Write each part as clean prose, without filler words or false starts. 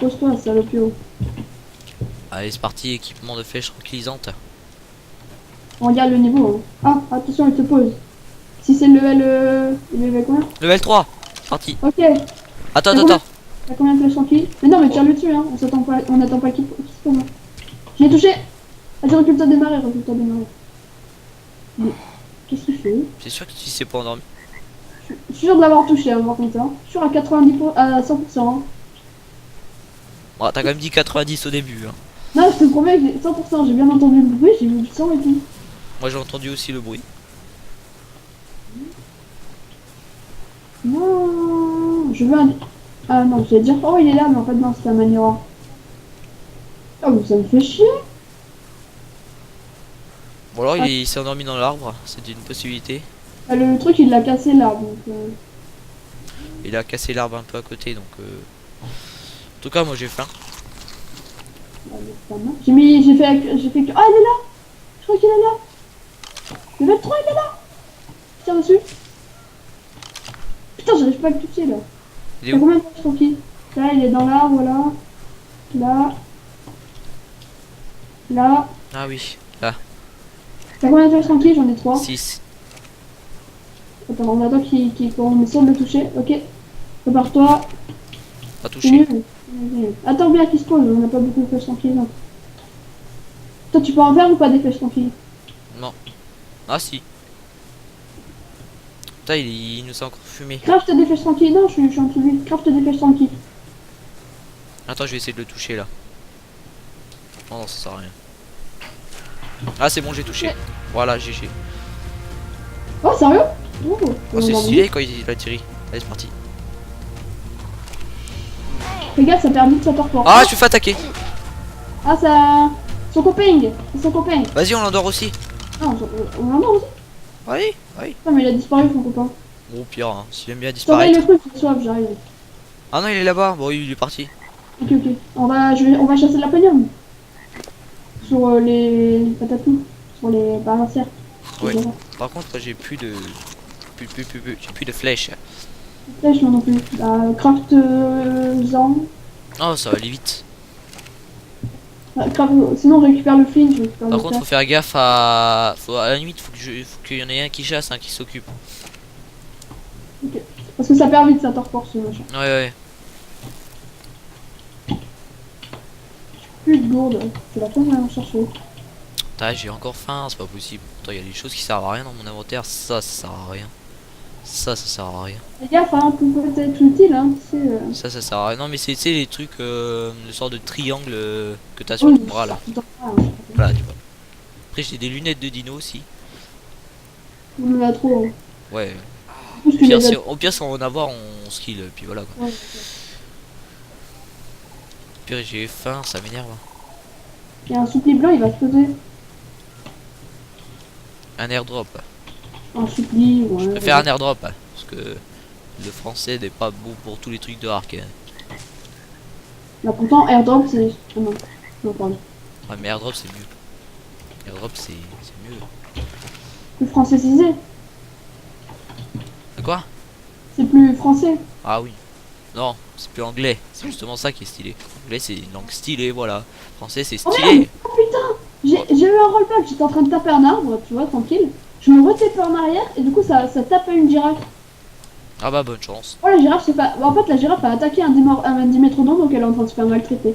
Pose-toi, salopio. Allez, c'est parti, équipement de flèches tranquillisantes. On regarde le niveau. Hein. Ah, attention, il te pose. Si c'est le level... le level combien? Level 3, parti. Ok. Attends, T'as attends, combien, attends. t'as combien de flèches tranquilles? Mais non, mais tire-le dessus, hein. On attend pas qu'il se pose. Je l'ai touché. Vas-y, résultat démarrer, résultat démarrer. Mais qu'est-ce qu'il fait? C'est sûr que tu s'est pas endormi. Je suis sûr de l'avoir touché, hein, par contre. Hein. Je suis sûr à 90%, à 100%. Hein. Bon, t'as quand même dit 90 au début. Hein. Non, je te promets que j'ai 100%. J'ai bien entendu le bruit, j'ai vu du sang et tout. Moi j'ai entendu aussi le bruit. Non, je veux un... Ah non, j'allais dire, oh il est là, mais en fait non, c'est un Manira. Ah mais ça me fait chier. Bon alors il s'est endormi dans l'arbre, c'est une possibilité. Ah, le truc il l'a cassé là, donc... Il a cassé l'arbre un peu à côté donc... En tout cas moi j'ai faim. J'ai fait... Ah il est là. Je crois qu'il est là. Le 23 il est là. Tire dessus. Putain, j'arrive pas à le toucher là. Il est T'as où? combien de flèches tranquille? Là, il est dans l'arbre, là. Là. Là. Ah oui, là. T'as combien de flèches tranquille? J'en ai 3. 6. Attends, on attend qu'on essaie de le toucher. Ok. Prépare-toi. Pas C'est touché. nul. Attends bien qu'il se pose, on n'a pas beaucoup de flèches tranquilles. Non. Toi, tu peux en faire ou pas des flèches tranquilles? Non. Ah si. Putain il nous a encore fumé. Craft des flèches tranquilles. Non, je suis en dessous de lui. Craft des flèches tranquilles. Attends je vais essayer de le toucher là. Oh non ça sert à rien. Ah c'est bon j'ai touché. Ouais. Voilà GG. Oh, sérieux? Oh c'est stylé quand il a tiré. Allez c'est parti. Fais gaffe, ça perd vite sa torpor. Ah je me fais attaquer. Ah, ça... Son copain. C'est son copain. Vas-y on l'endort aussi. Non, on l'en a aussi. Oui, oui. Non, mais il a disparu, son copain. Bon pire hein. S'il aime bien Surveille disparaître. le truc, j'ai soif, j'arrive. Ah non il est là-bas. Bon il est parti. Ok, ok. On va chasser de la podium. Sur les patatous. Sur les balancières. Ouais. Par contre j'ai plus de... J'ai plus de flèches. Flèche, moi non plus. Bah, craft armes. Oh ça va aller vite. Sinon, je récupère le flint, je récupère Par le contre faut faire gaffe à... à la limite faut qu'il y en ait un qui chasse, un qui s'occupe. Ok. Parce que ça perd vite, ça torpore ce machin. Ouais ouais. Plus de gourde. C'est la peine d'aller en chercher. Putain j'ai encore faim, c'est pas possible. Pourtant il y a des choses qui servent à rien dans mon inventaire. Ça sert à rien. Ça sert à rien. Fais gaffe, hein, tout peut être utile, hein. Ça sert à rien. Non mais c'est les trucs, le sort de triangle que t'as sur Oui, ton bras là. hein. Voilà tu vois. Après j'ai des lunettes de dino aussi. On en a trop. Hein. Ouais. Plus que les autres. Au pire si on en avoir on skill puis voilà quoi. Ouais, Pire j'ai faim, ça m'énerve. il y a un suppli blanc, il va se poser. Un airdrop. Un suppli, ouais. Je préfère un airdrop parce que le français n'est pas bon pour tous les trucs de arc. Hein. Là, pourtant, airdrop, c'est. Ah non, non, pardon. Ouais, mais airdrop c'est mieux. Airdrop c'est mieux. Plus francisé. De quoi? C'est plus français. Ah oui. Non, c'est plus anglais. C'est justement ça qui est stylé. Anglais c'est une langue stylée, voilà. Français c'est Oh stylé. merde! Oh putain! J'ai eu un rollback, j'étais en train de taper un arbre, tu vois, tranquille. Je me retapais en arrière et du coup ça tape à une girafe. Ah bah bonne chance. Oh la girafe c'est pas. En fait la girafe a attaqué un dimétrodon donc elle est en train de se faire maltraiter.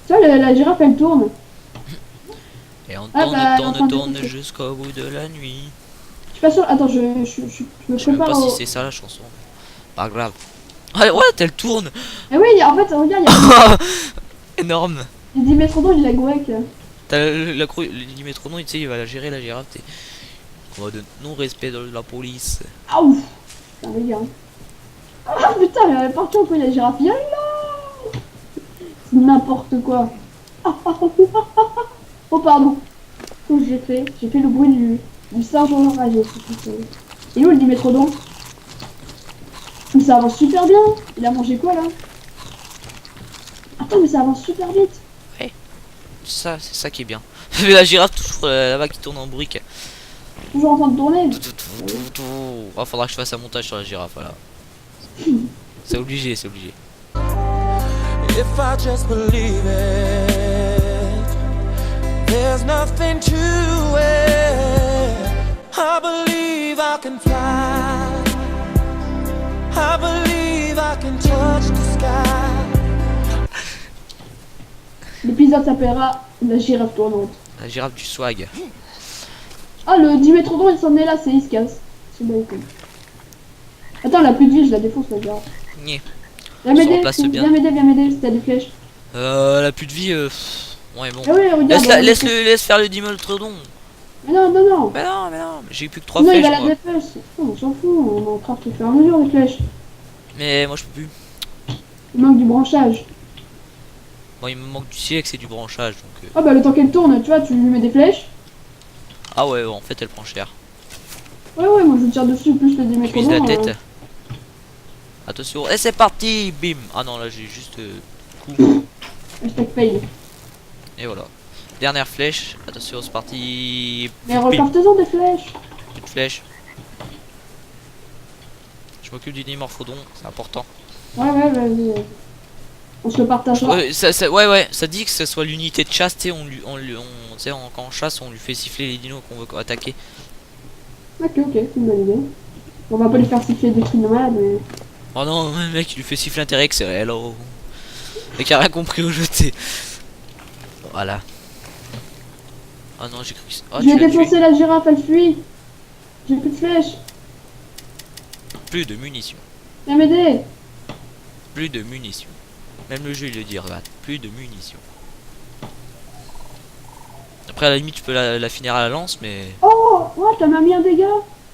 Tu vois la girafe elle tourne. Et on Ah tourne, bah, tourne, enfin, tourne je- jusqu'au bout de la nuit. Je suis pas sûr. Attends, je me Je sais même prépare pas si au... c'est ça la chanson. Pas grave. Ouais, ouais, elle tourne. Eh oui, en fait, regarde, il y a Énorme. les dimétrodons, il a Gouek. T'as le métronome, tu sais, il va la gérer la girafe. On va de non-respect de la police. Ah ouf! Putain, les gars. Ah putain, elle est partie en quoi la girafe? Y'a là! C'est n'importe quoi. Oh pardon. Qu'est-ce que j'ai fait? J'ai fait le bruit du singe enragé. Et où le dimétrodon? Mais ça avance super bien. Il a mangé quoi là? Attends, mais ça avance super vite. Ça, c'est ça qui est bien. Mais la girafe, toujours là-bas qui tourne en brique. Toujours en train de tourner. Ah, faudra que je fasse un montage sur la girafe, voilà. C'est obligé, c'est obligé. if I just believe it. There's nothing to it. I believe I can fly. I believe I can touch the sky. L'épisode s'appellera La girafe tournante. La girafe du swag. Ah, le Dimétrodon, il s'en est là, c'est il se casse. C'est bon, ok. Attends, la pluie de vie, je la défonce, la girafe. Nyeh. Viens On se m'aider, replace bien. viens m'aider, si t'as des flèches. La plus de vie, ouais bon. Ah ouais, regarde. Laisse faire le Dimétrodon. Mais non, non, non. Mais non, j'ai eu plus que 3 Non, il flèches va la moi. défense. On s'en fout, on en craft au fur et à mesure des flèches. Mais moi je peux plus. Il manque du branchage. Bon, il me manque du silex et du branchage donc. Ah bah le temps qu'elle tourne, tu vois, tu lui mets des flèches. Ah ouais, en fait elle prend cher. Ouais, ouais, moi je tire dessus, plus le Je vise Dimétrodon. la tête. Attention, et c'est parti, bim. Ah non, là j'ai juste coup. Hashtag fail. Et voilà. Dernière flèche. Attention, c'est parti. Mais recraftons des flèches. Une flèche. Je m'occupe du dimorphodon, c'est important. Ouais, ouais, vas-y. On se le partagera. Ouais, ça dit que ce soit l'unité de chasse, tu sais, tu sais, quand on chasse, on lui fait siffler les dinos qu'on veut attaquer. Ok, ok, c'est une bonne idée. On va pas lui faire siffler des trucs de malade, mais. Oh non, le mec, il lui fait siffler un T-Rex, c'est réel. Oh. Le mec a rien compris au jeu, t'sais. Voilà. Ah non, j'ai cru que... Oh, Je vais tu l'as tué. défoncer la girafe, elle fuit. J'ai plus de flèches. Plus de munitions. Viens m'aider. Plus de munitions. Même le jeu, il le dit, regarde. Plus de munitions. Après, à la limite, tu peux la finir à la lance, mais... Oh, ouais, t'as mis un dégât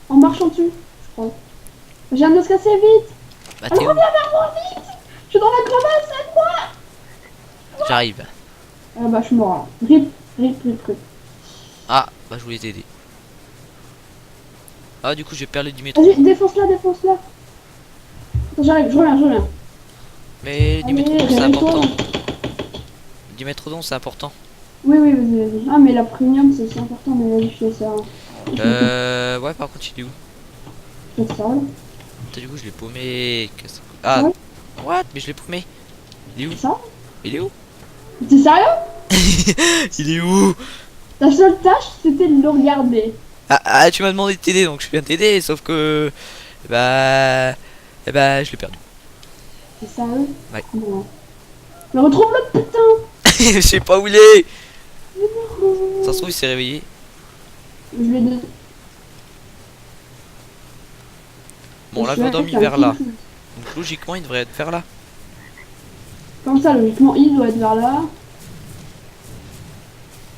en marchant dessus, je crois. J'ai un de se casser vite. Bah, Elle t'es où? revient vers moi vite. Je suis dans la crevasse, aide-moi. J'arrive. Ah bah je suis mort là. Rip, rip, rip, rip. Ah, bah, je voulais t'aider. Ah, du coup, j'ai perdu du métro. Vas-y, défonce-la, défonce-la. Attends, j'arrive, je reviens. Mais du Allez, métrodon, c'est réveille-toi. important. Du métrodon, c'est important. Oui, oui, vas-y, vas-y. Ah, mais la premium, c'est aussi important, mais vas-y, je fais ça. Ouais, par contre, il est où? Je fais ça, là. Putain, du coup, je l'ai paumé. Ah, Ouais. what? Mais je l'ai paumé. Il est où? Ça. Il est où? T'es sérieux? Il est où? Ta seule tâche, c'était de le regarder. Ah, tu m'as demandé de t'aider, donc je viens de t'aider, sauf que... Bah... je l'ai perdu. T'es sérieux? Ouais. Bon. Mais retrouve l'autre putain. Je sais pas où il est. Mais non. Ça se trouve, il s'est réveillé. Je vais de... Bon, on l'avait endormi vers là. Donc logiquement, il devrait être vers là. Comme ça, logiquement, il doit être vers là.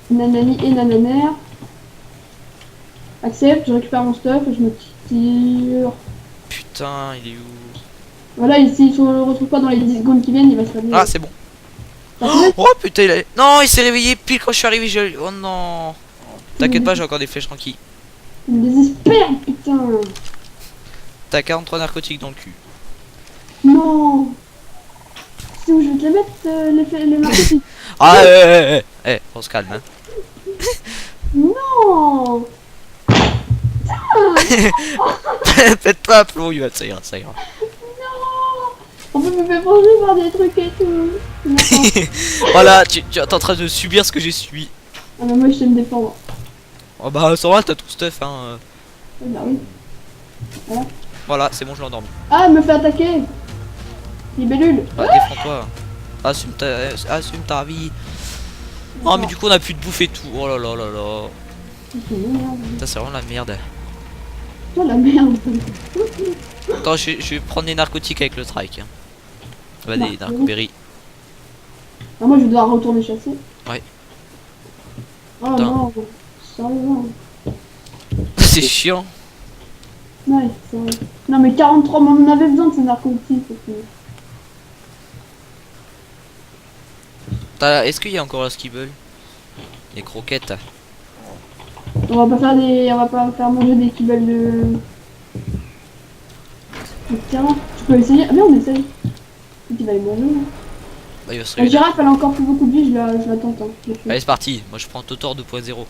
Nanani et nananer. Accepte, je récupère mon stuff et je me tire. Putain, il est où? Voilà, ici, il se retrouve pas dans les 10 secondes qui viennent, il va se réveiller. Ah, c'est bon. T'as trouvé? Oh putain, il a... Non, il s'est réveillé pile quand je suis arrivé. Oh non. T'inquiète pas, j'ai encore des flèches tranquilles. Il me désespère, putain. T'as 43 narcotiques dans le cul. Non. C'est où je vais te les mettre, les narcotiques. Ah, on se calme, hein. Non. Faites pas un plomb, il va, ça ira, ça ira. Non. On peut me faire manger par des trucs et tout. Non. Voilà, tu es en train de subir ce que j'ai subi. Ah bah moi je sais me défendre. Oh bah, ça va, t'as tout stuff, hein. Ah bah oui. Voilà, c'est bon, je l'ai endormi. Ah, elle me fait attaquer. Libellule. Ah, défends-toi. Assume ta vie. Oh, mais du coup, on a plus de bouffe et tout. Oh là là là là. Ça, c'est vraiment la merde. Oh la merde. Attends, je vais prendre des narcotiques avec le trike. Hein. Bah, des Non. narcoberries. Ah, moi je dois retourner chasser. Ouais. Oh Putain. non. Sérieusement. C'est chiant. Ouais, c'est vrai. Non mais 43, mais on en avait besoin de ces narcotiques. Est-ce qu'il y a encore un skibble? Les croquettes. On va pas faire manger des kibbles de terrain. Tu peux essayer. Ah mais on essaye. Tu vas les manger. Hein. Bah, il va se La réveiller. girafe elle a encore plus beaucoup de vie, je la tente. Hein. Allez, c'est parti. Moi, je prends Totor 2.0.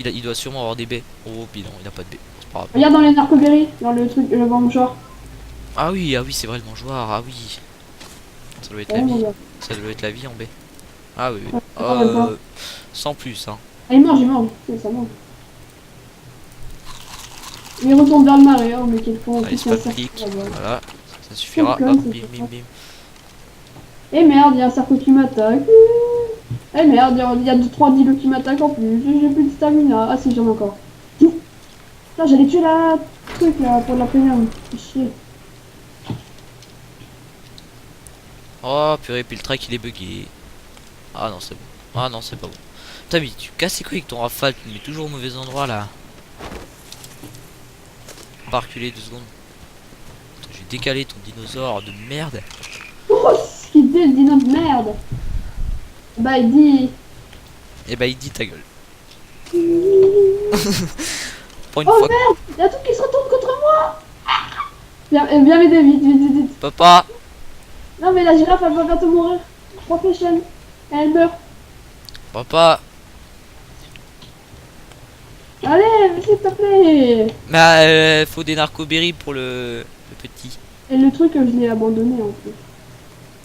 Il doit sûrement avoir des baies. Oh, puis non, il a pas de baies. C'est pas grave. Regarde dans les narcoberries, dans le truc, le genre. Ah oui, c'est vrai, le mangeoir. Ah oui. Ça doit être Ouais, la mon vie. gars. Ça doit être la vie en B. Ah oui, oui. Ouais, attends, même pas. Sans plus, hein. Ah, il mange, ça mange. Il retourne vers le marais, hein, mais quelquefois en Allez, plus il y a un spam cercle clic. là-bas. Voilà. Ça suffira. Quel Hop, con, bim, c'est bim, ça. bim. Eh merde, il y a un cercle qui m'attaque. Eh merde, il y a 2-3 dilos qui m'attaquent en plus. J'ai plus de stamina. Ah si, j'en ai encore. Putain, j'allais tuer la truc là pour la premium. Chier. Oh purée, puis le track il est bugué. Ah non, c'est bon. Ah non, c'est pas bon. Putain, mais tu casses les couilles avec ton rafale, tu le mets toujours au mauvais endroit là. Pas reculer 2 secondes. Attends, j'ai décalé ton dinosaure de merde. Oh, ce qu'il dit, le dino de merde. Bah, il dit. Et bah il dit ta gueule. Pour une Oh fois. merde, il y a tout qui se retourne contre moi. Viens m'aider, vite, vite, vite, vite. Papa. Non, mais la girafe, elle va bientôt mourir. Profession. Elle meurt. Papa. Allez, s'il te plaît. Mais faut des narcoberries pour le petit. Et le truc, je l'ai abandonné en fait.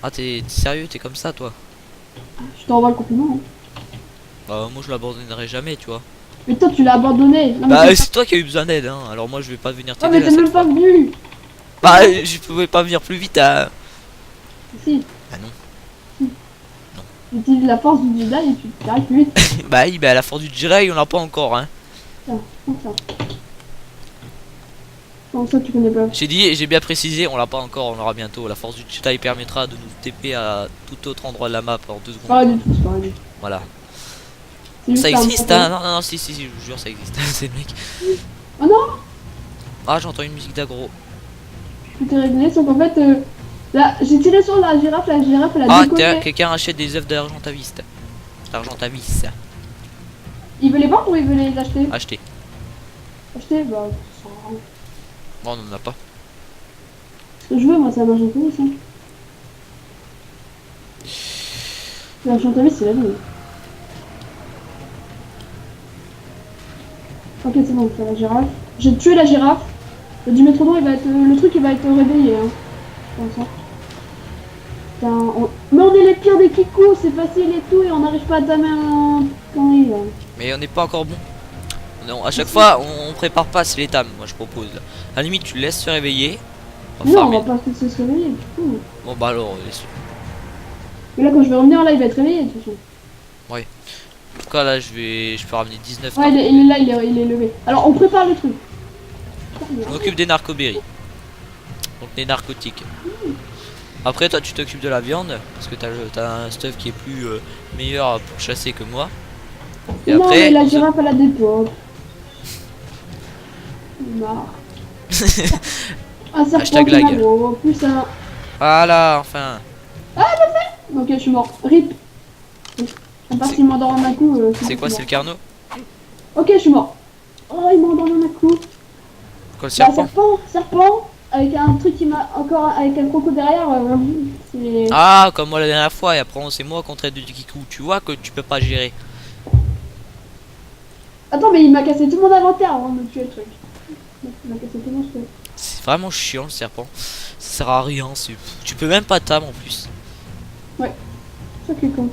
Ah t'es sérieux, t'es comme ça toi? Je t'envoie le compliment. Hein. Bah moi je l'abandonnerai jamais, tu vois. Mais toi, tu l'as abandonné. Non, mais Bah t'es c'est toi qui as eu besoin d'aide, hein. Alors moi je vais pas venir pas... Oh, t'aider mais là t'es cette même fois. pas venu. Bah je pouvais pas venir plus vite à... Si. Bah non. Utilise la force du Jedi et tu arrives plus vite. Bah oui, bah la force du Jedi on l'a pas encore, hein. Tiens, prends ça. Comment ça, tu connais pas? J'ai bien précisé, on l'a pas encore, on l'aura bientôt. La force du Jedi permettra de nous TP à tout autre endroit de la map en 2 C'est secondes. pas vrai du tout, c'est pas vrai du tout. Voilà. C'est juste Ça un existe, bouton. hein. Non, non, si, je vous jure, ça existe. C'est le mec. Oh non, Ah, j'entends une musique d'agro. tout est réglé, sauf qu'en fait, là, j'ai tiré sur la girafe elle a Ah, décollé. quelqu'un achète des œufs d'Argentavis. D'Argentavis. Il veut les vendre ou il veut les acheter? Acheter. Acheter, bah, ça sert à rien. Bon, on en a pas. Ce que je veux, moi, c'est un argentavis, hein. L'argentavis, c'est la vie. Ok, c'est bon, c'est la girafe. J'ai tué la girafe. Le Dimétrodon, il va être... le truc, il va être réveillé, hein. Comme ça. Putain, mais on est les pires des kikous, c'est facile et tout, et on n'arrive pas à tamer un connerie, là. Mais on n'est pas encore bon. Non, à chaque fois, on prépare pas, c'est l'étame, moi je propose. À la limite, tu le laisses se réveiller. On va Non, farmer. on va pas se réveiller, du coup. Bon, bah alors, laisse. Mais là, quand je vais revenir, là, il va être réveillé, de toute façon. En tout cas, là, je peux ramener 19 Ouais, il est là, il est levé. Alors, on prépare le truc. Je m'occupe des narcoberries. Donc des narcotiques. Après toi tu t'occupes de la viande. Parce que t'as un stuff qui est plus meilleur pour chasser que moi. Et Non, après mais la on se- girafe, elle a des potes. Marre. Un serpent Hashtag qui lag. m'a gros. En plus, un... Voilà, enfin. Ok, je suis mort. RIP. À part C'est- s'il m'endort en un coup. C'est quoi, c'est le carnot? Ok, je suis mort. Oh, il m'a endormi en un coup. Quoi, le Bah, serpent? serpent, avec un truc qui m'a encore avec un croco derrière. C'est. Ah, comme moi la dernière fois. Et après c'est moi contre du kikou. Tu vois que tu peux pas gérer. Attends, mais il m'a cassé tout mon inventaire avant de me tuer le truc. Il m'a cassé tout mon truc. C'est vraiment chiant le serpent. Ça sert à rien. Tu peux même pas tam en plus. Ça qui est con.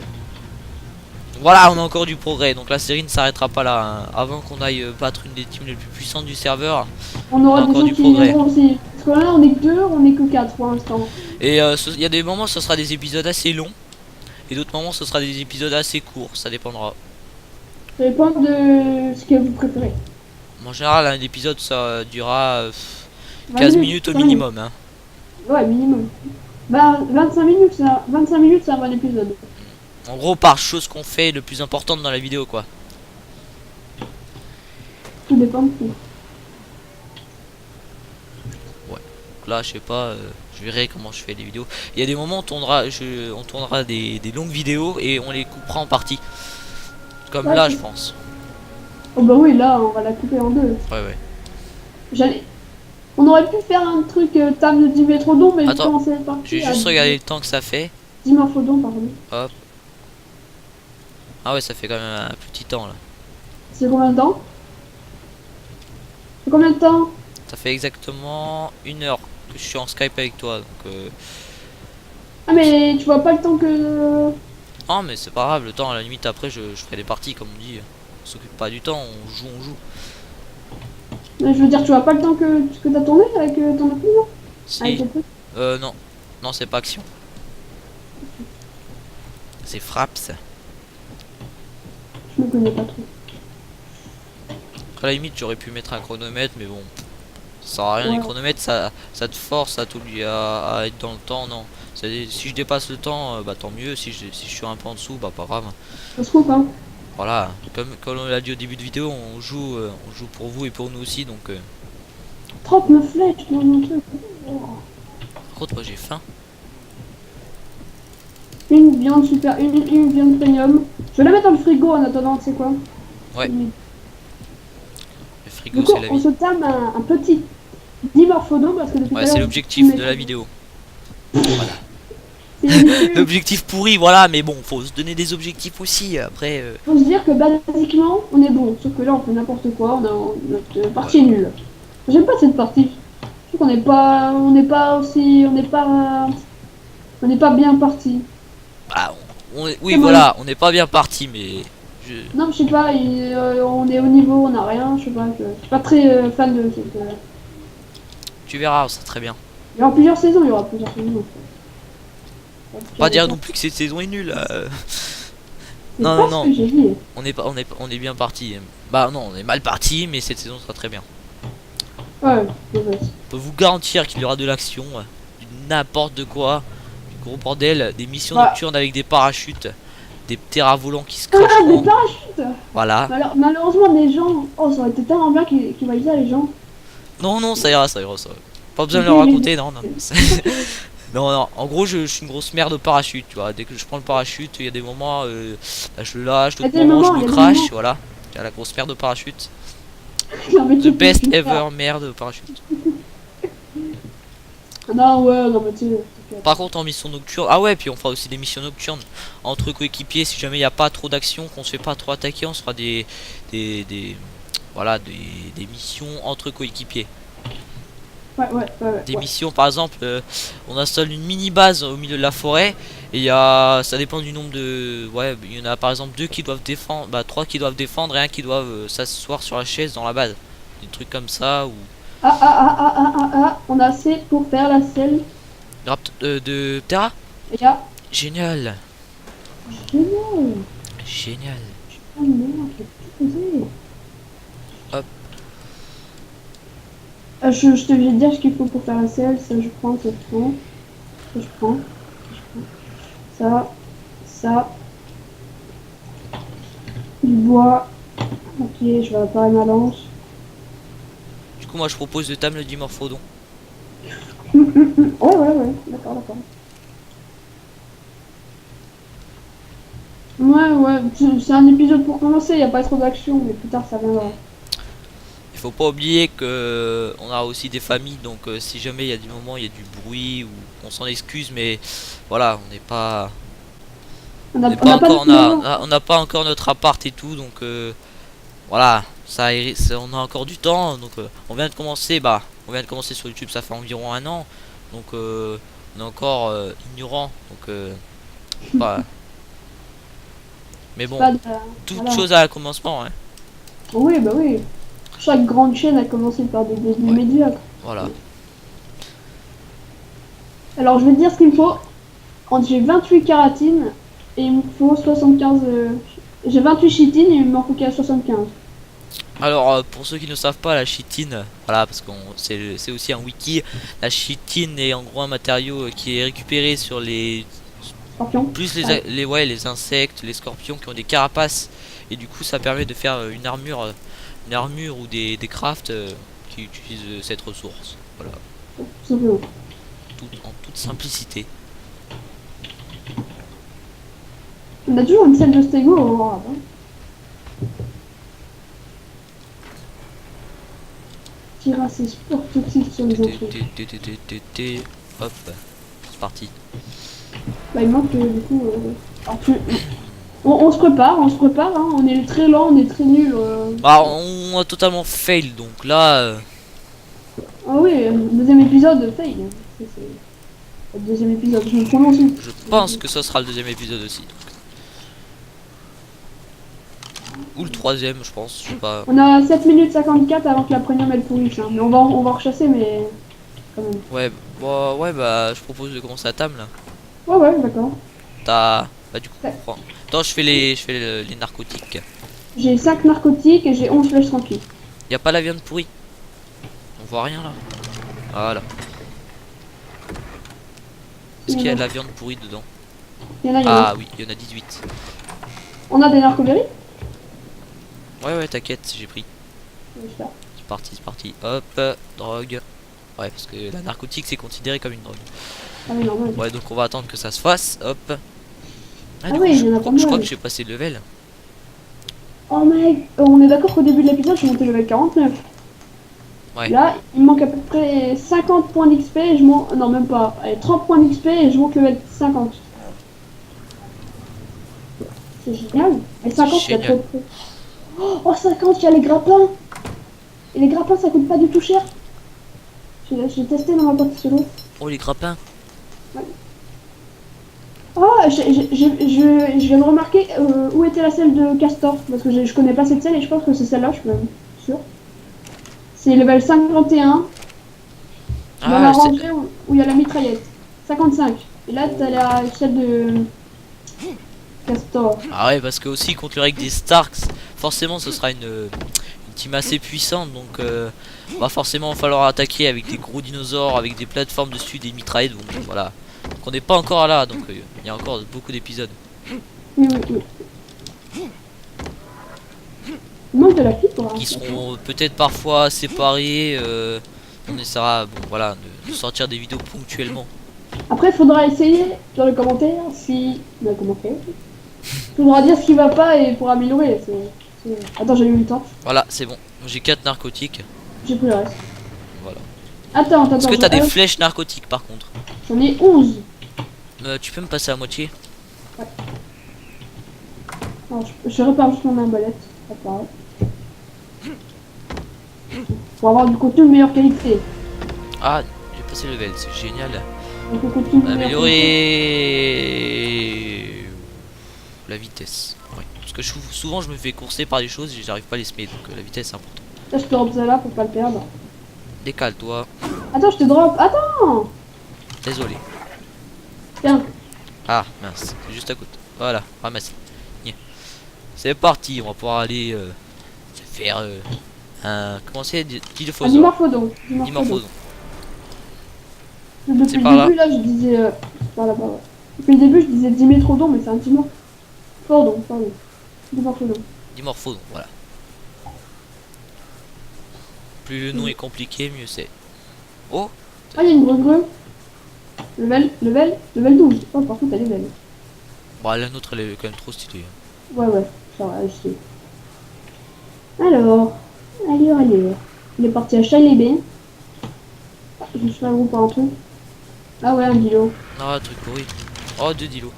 Voilà, on a encore du progrès. Donc la série ne s'arrêtera pas là, hein. Avant qu'on aille battre une des teams les plus puissantes du serveur. On aura des Encore gens du qui progrès. viendront aussi. Parce que là, on est que 2, on est que 4 pour l'instant. Et il y a des moments ce sera des épisodes assez longs. Et d'autres moments ce sera des épisodes assez courts. Ça dépendra. Ça dépend de ce que vous préférez. En général un épisode ça durera 20 15 minutes au 5 minimum, hein. Ouais, minimum. Bah, 25 minutes, 25 minutes, c'est un bon épisode. En gros par chose qu'on fait le plus importante dans la vidéo quoi. Tout dépend de tout. Donc là je sais pas, je verrai comment je fais les vidéos. Il y a des moments on tournera des longues vidéos et on les coupera en parties. Comme Ouais, là c'est- je pense. Oh bah oui, là, on va la couper en deux. Ouais. J'allais... On aurait pu faire un truc table de Dimétrodon, mais Attends, j'ai commencé par Je vais juste regarder le temps que ça fait. Dimorphodon, pardon. Ah ouais ça fait quand même un petit temps là. C'est combien de temps? C'est combien de temps? Ça fait exactement 1 heure que je suis en Skype avec toi. Donc Ah mais tu vois pas le temps que... Ah mais c'est pas grave, le temps à la limite après je ferai des parties comme on dit. On s'occupe pas du temps, on joue, on joue. Mais je veux dire, tu vois pas le temps que t'as tourné avec ton appli, là? Avec Si. le truc. Non. Non, c'est pas action. C'est fraps. Je me connais pas trop. À la limite, j'aurais pu mettre un chronomètre, mais bon. Ça sert à rien, Ouais. les chronomètres, ça te force à être dans le temps, non. Si je dépasse le temps, bah tant mieux. Si je suis un peu en dessous, bah pas grave. Ça se trouve, hein. Voilà, comme on l'a dit au début de vidéo, on joue pour vous et pour nous aussi, donc... 39 flèches dans mon truc. Oh. Par contre, moi j'ai faim. Une viande super, une viande premium. Je vais la mettre dans le frigo en attendant, tu sais quoi. Ouais. Mais- Le frigo, Du coup, c'est la on vie. se termine un petit dimorphono parce que depuis tout à Ouais, l'heure, c'est l'objectif de la vidéo. c'est ridicule. L'objectif pourri, voilà, mais bon, faut se donner des objectifs aussi. Après, Faut se dire que basiquement, on est bon. Sauf que là, on fait n'importe quoi. Notre partie est nulle. J'aime pas cette partie. Je trouve qu'on n'est pas aussi, on n'est pas bien parti. bah, oui, C'est bon. voilà, on n'est pas bien parti, mais Non, je sais pas. On est au niveau, on a rien. Je sais pas. Je suis pas très fan de cette. tu verras, c'est très bien. Il y aura plusieurs saisons. Il y aura plusieurs saisons. Pas dire non plus que cette saison est nulle. C'est non, pas non, ce que j'ai dit. on est bien parti. Bah non, on est mal parti, mais cette saison sera très bien. Ouais, mauvaise. On peut vous garantir qu'il y aura de l'action, du n'importe quoi, du gros bordel, des missions Ouais. nocturnes avec des parachutes, des terras volants qui se Ah, des cracheront. parachutes. Voilà. Malheureusement, les gens. Oh, ça aurait été tellement bien qu'ils voient ça, les gens. Non, non, ça ira, ça ira, ça. Pas besoin de le Mais- raconter, non, non. Non, non, en gros, je suis une grosse merde au parachute, tu vois. Dès que je prends le parachute, il y a des moments, bah, je le lâche, Il y a d'autres des moments, moments, je il y me a des crache, moments. voilà. Il y a la grosse merde au parachute. Non, mais The tu peux best le ever faire. merde au parachute. Non, ouais, non, mais tu sais. Par contre, en mission nocturne, ah ouais, puis on fera aussi des missions nocturnes entre coéquipiers. Si jamais il n'y a pas trop d'action, qu'on se fait pas trop attaquer, on se fera voilà, des missions entre coéquipiers. Ouais. Des missions, par exemple, on installe une mini base au milieu de la forêt et il y a, ça dépend du nombre de, ouais, il y en a par exemple deux qui doivent défendre, bah trois qui doivent défendre et un qui doit s'asseoir sur la chaise dans la base. Des trucs comme ça ou On a assez pour faire la selle. de Terra. Les gars. Génial, Génial. génial. Oh merde, j'ai tout posé. Hop. Je te vais te dire ce qu'il faut pour faire la selle. Ça, je prends, ça, je prends. Ça, je prends. Ça. Du bois. Ok, je vais réparer ma lance. Du coup, moi je propose de table le dimorphodon. Ouais. D'accord. Ouais. C'est un épisode pour commencer. Y a pas trop d'action, mais plus tard ça viendra. Il faut pas oublier que on a aussi des familles, donc si jamais il y a des moments il y a du bruit ou on s'en excuse, mais voilà, on n'est pas, On on a n'est pas pas encore, de on n'a pas encore notre appart et tout, donc voilà, on a encore du temps, donc on vient de commencer, on vient de commencer sur YouTube, ça fait environ un an, donc on est encore ignorant, donc voilà. Mais bon, pas de- toute voilà. chose a un commencement, hein. Oui, bah oui. Chaque grande chaîne a commencé par des débuts Ouais. médiocres. Voilà. Alors je vais te dire ce qu'il me faut. J'ai 28 kératines et il me faut 75. J'ai 28 chitines et il m'en faut qu'à 75. Alors pour ceux qui ne savent pas, la chitine, voilà, parce que c'est aussi un wiki, la chitine est en gros un matériau qui est récupéré sur les Scorpion. plus Ouais. les insectes, les scorpions qui ont des carapaces, et du coup ça permet de faire une armure ou des crafts qui utilisent cette ressource. Voilà, Tout simplement. en toute simplicité. On a toujours une selle de stégo au arabe. Tira ses spores toxiques sur les intrus. Hop, c'est parti. Bah il manque du coup. Alors, on se prépare, hein. On est très lent, on est très nul. Bah on a totalement fail, donc là Ah oui, deuxième épisode, fail. C'est- Le deuxième épisode, je me prononce. Je pense que ce sera le deuxième épisode aussi. Ou le troisième, je pense, je sais pas. On a 7 minutes 54 avant que la première elle pourrisse. Hein. Mais on va rechasser, mais quand même. Ouais, bon, ouais, bah, je propose de commencer à table là. Ouais, d'accord. T'as. Bah, du coup, Ouais. prends. Attends, je fais les narcotiques. J'ai 5 narcotiques et j'ai 11 flèches tranquilles. Y a pas la viande pourrie. On voit rien là. Voilà. Est-ce qu'il y a de la viande pourrie dedans? Il y en a, Ah oui, il y en a 18. On a des narcoberries. Ouais, t'inquiète, j'ai pris. J'espère. C'est parti. Hop, drogue. Ouais, parce que la narcotique c'est considéré comme une drogue. Ah oui, normal. Ouais, donc on va attendre que ça se fasse. Hop. Ah du oui, coup, il y en a pas je crois mal. que j'ai passé le level. Oh mec, on est d'accord qu'au début de l'épisode, je suis monté level 49. Ouais. Là, il me manque à peu près 50 points d'XP et je monte... Non, même pas. Allez, 30 points d'XP et je monte level 50. C'est génial. Et 50, c'est Génial. trop peu. Oh, 50, il y a les grappins. Et les grappins, ça coûte pas du tout cher. J'ai testé dans ma partie solo. Oh, les grappins. Oh, je viens de remarquer où était la selle de Castor. Parce que je connais pas cette selle et je pense que c'est celle-là, je suis même sûr. C'est level 51. Dans la Ah, c'est- rangée où il y a la mitraillette. 55. Et là, t'as la celle de Castor. ah ouais, parce que aussi contre le règle des Starks, forcément ce sera une team assez puissante. Donc va forcément falloir attaquer avec des gros dinosaures, avec des plateformes dessus, des mitraillettes. Donc voilà. Donc on n'est pas encore là, donc il y a encore beaucoup d'épisodes. Oui. Il manque de la fille pour Qui seront peut-être parfois séparés. On essaiera, bon voilà, de sortir des vidéos ponctuellement. Après, il faudra essayer dans les commentaires si. Dans les commentaires. Faudra dire ce qui va pas et pour améliorer. Attends, j'ai eu le temps. Voilà, c'est bon. J'ai 4 narcotiques. J'ai pris le reste. Voilà. Attends. Est-ce que t'as des flèches narcotiques par contre? J'en ai 11. Tu peux me passer à moitié? Alors, je répare juste mon arbalète. Ça paraît. Pour avoir du contenu de meilleure qualité. Ah, j'ai passé le level, c'est génial. Donc, le contenu de meilleure qualité. Améliorer la vitesse. Ouais. Parce que souvent je me fais courser par des choses et j'arrive pas à les semer, donc la vitesse c'est important. Là, je te drop ça là pour pas le perdre. Décale-toi. Attends, je te drop. Attends. Désolé. Tiens. Ah mince, c'est juste à côté. Voilà, ramassé. Yeah. C'est parti, on va pouvoir aller se faire un. Comment c'est? Dilophosaure. Dimorphodon. Dimorphodon. Depuis C'est le par début, là, je disais. Par là-bas, ouais. Depuis le début, je disais Dimétrodon, mais c'est un Dimorphodon. Pardon. Dimorphodon. Dimorphodon, voilà. Plus le nom est compliqué, mieux c'est. Oh, Ah, il y a une grosse grue. Level 12. Oh, par contre, elle est belle. bah la nôtre elle est quand même trop stylée. Ouais, ça va, je sais. Alors. Il est parti à Chalébé. Je me suis fait groupe par un truc. Ah ouais, un dilo. Ah, truc pourri. Oh, 2 dilos.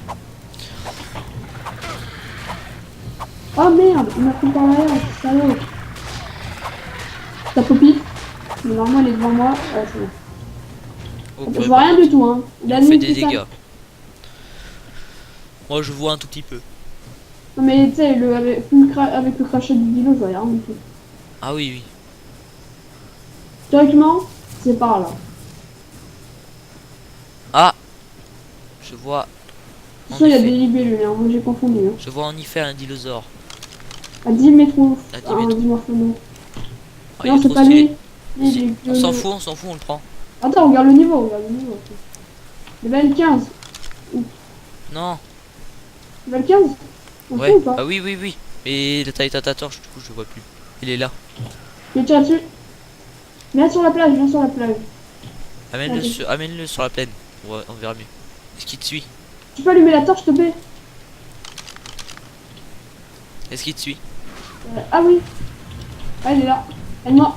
Oh merde, il m'a pris par l'arrière, ce salaud. Ta copie. Mais normalement, elle est devant moi. Ouais, c'est bon. Oh, Je vois rien du tout, hein. Il me fait des dégâts. Moi je vois un tout petit peu. Non mais tu sais, avec le crachat du dilo, je vois rien du tout. Ah oui, oui. Théoriquement, c'est par là. Ah, je vois. De En toute façon, il y a effet. des libellules, hein. Moi j'ai confondu. Hein. Je vois en effet un dinosaure. À 10 mètres. À 10 Un mètres. dimorphodon. Ah, il Non, est c'est trop pas stylé. lui. Lui, Si, il est on s'en que- fout, on le prend. Attends, regarde le niveau. Level 15. Non, Level 15. On ouais. peut ou pas? Ah oui, oui, oui. Mais la taille ta torche, du coup, je le vois plus. Il est là. Je vais tirer dessus. Viens sur la plage. Amène-le Ok. amène-le sur la plaine. On verra mieux. Est-ce qu'il te suit? Tu peux allumer la torche, s'il te plaît? Est-ce qu'il te suit? Ah oui. Ah, il est là. Aide-moi.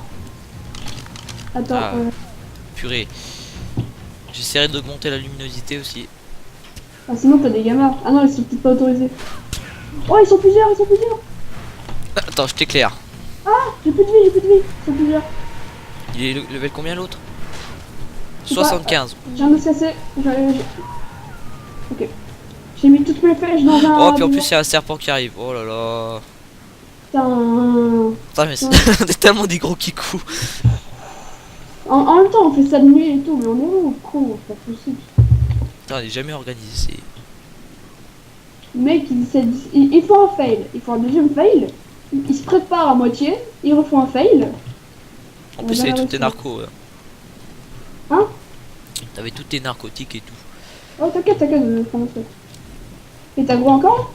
Attends, Ah. Purée. J'essaierai d'augmenter la luminosité aussi. Ah, sinon t'as des gamins. Ah non, ils sont peut-être pas autorisés. Oh, ils sont plusieurs. Attends, je t'éclaire. J'ai plus de vie. Ils sont plusieurs. Il est level combien l'autre? C'est pas- 75. J'ai un escassé. Ok. J'ai mis toutes mes flèches dans un. Oh, puis en plus, il y a un serpent qui arrive. Oh là là. Putain. Putain, mais c'est tellement des gros kikous. En même temps, on fait ça de nuit et tout, mais on est où, con? C'est pas possible. Putain, on est jamais organisé. Le mec, il faut un fail. Il faut un deuxième fail. Il se prépare à moitié. Il refait un fail. En plus, t'avais tous tes narcos. Hein? T'avais tous tes narcotiques et tout. Oh, t'inquiète, je prends ça. Et t'as gros encore?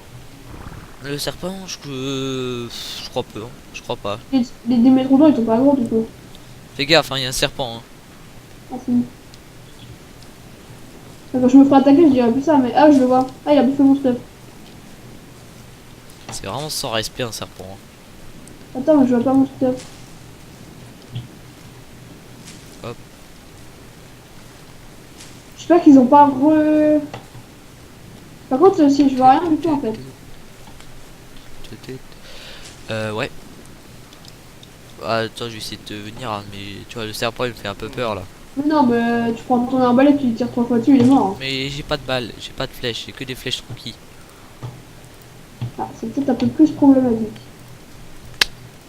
Le serpent, je crois peu. Hein. Je crois pas. Les métrodons, ils sont pas gros du coup. Fais gaffe, hein, il y a un serpent. Hein. Ah, c'est bon. Quand je me ferai attaquer, je dirai plus ça, mais. Ah, je le vois. Ah, il a bouffé mon stuff. C'est vraiment sans respect un serpent. Hein. Attends, mais je vois pas mon stuff. Hop. J'espère qu'ils ont pas re. Par contre, si je vois rien du tout en fait. Ouais. Ah, attends, je vais essayer de te venir, hein, mais tu vois, le serpent il me fait un peu peur là. Mais non, mais tu prends ton arbalète, tu lui tires 3 fois dessus, il est mort. Hein. Mais j'ai pas de balles, j'ai pas de flèches, j'ai que des flèches tranquilles. Ah, c'est peut-être un peu plus problématique.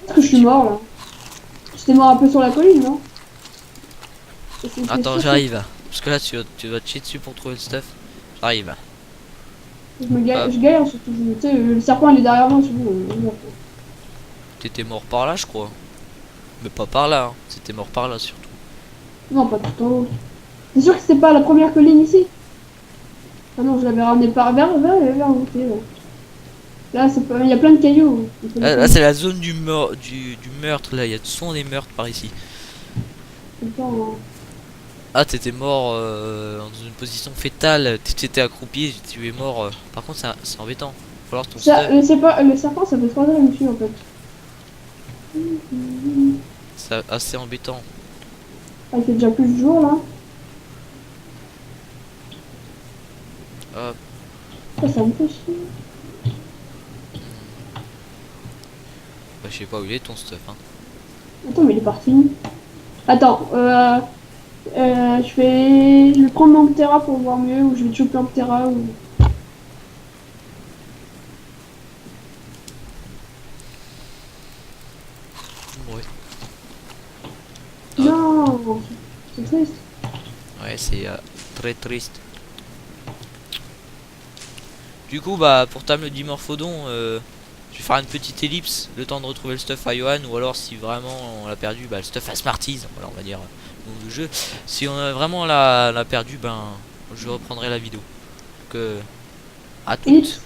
Est-ce que je suis mort là? J'étais mort un peu sur la colline, non? Attends, j'arrive. Parce que là, tu vas te chier dessus pour trouver le stuff. J'arrive. Je galère surtout. Tu sais, le serpent il est derrière moi, c'est bon. T'étais mort par là, je crois. Mais pas par là, hein. C'était mort par là surtout. Non, pas tout en haut. C'est sûr que c'était pas la première colline ici? Ah non, je l'avais ramené vers où t'es, là. Là, il y a plein de cailloux. Là, c'est la zone du meurtre, là. Il y a souvent des meurtres par ici. Ah, t'étais mort dans une position fétale. T'étais accroupi, tu es mort. Par contre, c'est embêtant. Faut alors ton stuff. Le serpent, ça fait 3 heures dessus en fait. C'est assez embêtant. Ah, il fait déjà plus de jours là. Hop. Ça me fait chier. Bah, je sais pas où il est ton stuff. Hein. Attends, mais il est parti. Attends, je vais prendre mon Ptera pour voir mieux, ou je vais choper un Ptera, ou... Ouais. Non, c'est triste. Ouais, c'est très triste. Du coup, bah, pour Tam le Dimorphodon, je vais faire une petite ellipse, le temps de retrouver le stuff à Johan, ou alors si vraiment on l'a perdu, bah, le stuff à Smarties, voilà, on va dire le nom du jeu. Si on a vraiment l'a perdu, ben, je reprendrai la vidéo. Donc, à toutes.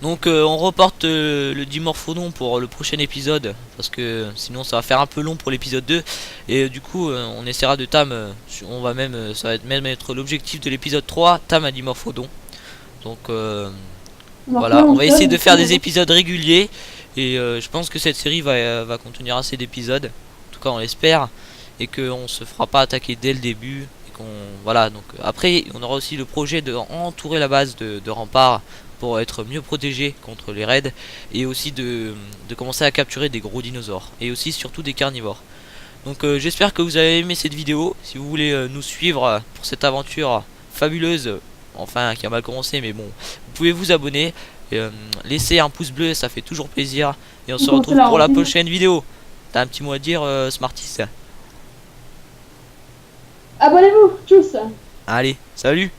Donc, on reporte le Dimorphodon pour le prochain épisode, parce que sinon ça va faire un peu long pour l'épisode 2. Et du coup, on essaiera de Tam, on va même, ça va même être l'objectif de l'épisode 3, Tam à Dimorphodon. Donc, voilà, on va essayer de faire des épisodes réguliers et je pense que cette série va contenir assez d'épisodes, en tout cas on l'espère, et qu'on se fera pas attaquer dès le début et qu'on voilà. Donc après on aura aussi le projet de entourer la base de remparts pour être mieux protégé contre les raids, et aussi de commencer à capturer des gros dinosaures et aussi surtout des carnivores. Donc j'espère que vous avez aimé cette vidéo. Si vous voulez nous suivre pour cette aventure fabuleuse, enfin qui a mal commencé, mais bon, vous pouvez vous abonner, laisser un pouce bleu, ça fait toujours plaisir, et on se retrouve pour la prochaine vidéo. T'as un petit mot à dire, Smarties? Abonnez-vous, tchuss. Allez, salut.